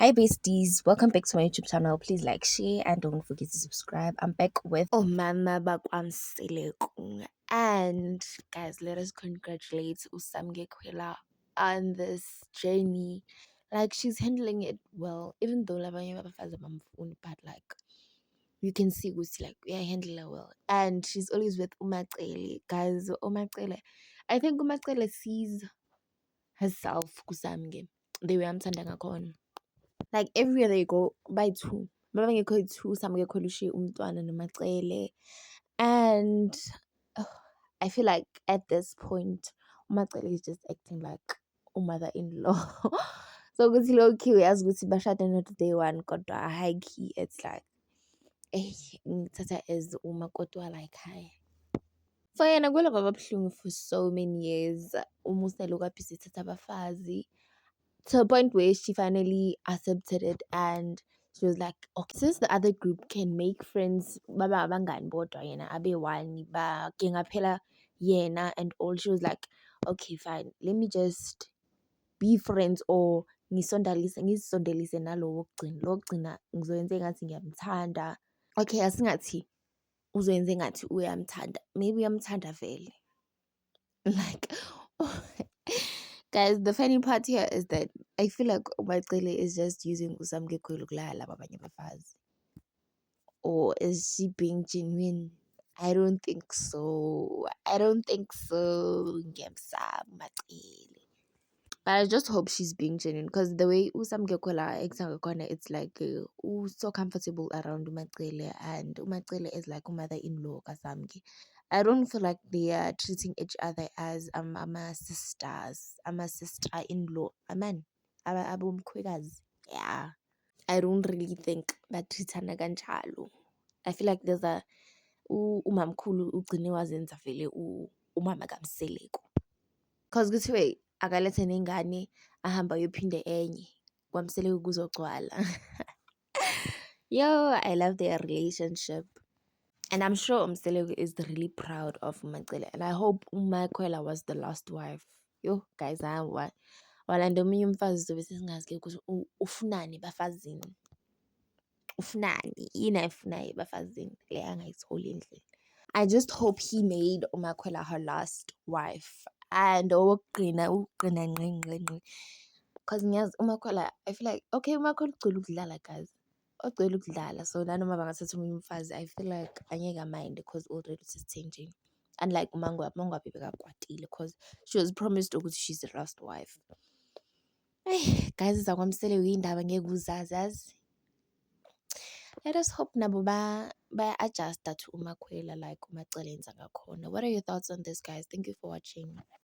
Hi besties, welcome back to my YouTube channel. Please like, share, and don't forget to subscribe. I'm back with Mama Bakwamselekung. And guys, let us congratulate Usamge Kwela on this journey. Like she's handling it well, even though labanye babafazi bamfuni, but like you can see Usi like we are handling her well. And she's always with Umacele. Guys, Umacele. I think Umacele sees herself kusamge. The way I'm standing on. Like everywhere they go by two. Mama ngekho two, some ngekho lushiye umntwana nomacele. And ugh, I feel like at this point umacele is just acting like mother-in-law. So ukuthi low-key uyazi ukuthi bashade not day one kodwa high key it's like ngithatha as uma kodwa like hi. For yena kwela kwaba buhlungu for so many years. Umuselokhu aphise ethatha abafazi to a point where she finally accepted it and she was like, okay, since the other group can make friends, baba abangani bodwa yena abe one ba kengaphela yena and all, she was like, okay, fine, let me just be friends or ngizisondelise nalo wokugcina ngizoyenza engathi ngiyamthanda. Okay, asingathi uzoyenza engathi uyamthanda, maybe uyamthanda vele. Like guys, the funny part here is that I feel like Umacele is just using Usamge Khwela ukulaya laba abanye abafazi. Or is she being genuine? I don't think so. Ngiyamsaba Umacele. But I just hope she's being genuine because the way Usamge Khwela acts ngakhona, it's like so comfortable around Umacele and Umacele is like mother-in-law kaSamge. I don't feel like they are treating each other as sisters, sister-in-law. Amen. Abomkhwekazi. Yeah. I don't really think batrithana kanjalo. I feel like there's a umamkhulu ugcine wazenza vele umama kaMseleko. Cause kuthiwe akalethe nengane ahamba ayophinde enye kwaMseleko kuzogcwala. Yo, I love their relationship. And I'm sure Umseleko is really proud of Umacele. And I hope Umakwela was the last wife. Yo, guys, walanda omunye umfazi zobe sesingazi ukuthi ufunani bafazini. Ufunani, yini ayifunayo ebafazini le angayitholi endlini. I just hope he made Umakwela her last wife. And ukugcina ngqi. Because ngiyazi Umakwela, I feel like, okay, Umakwela ugcwele ukudlala, guys. Ogcwele ukudlala. So nanoma bangathatha omunye umfazi, I feel like angeke mind because already usesithenjini. Unlike uMangwabi bekakwatile because she was promised ukuthi she's the last wife. Guys, zakwaMseleko yindaba ngeke uzazi yazi. Let us hope nabo baya-adjust to Umakwela like Umacele enza ngakhona. What are your thoughts on this, guys? Thank you for watching.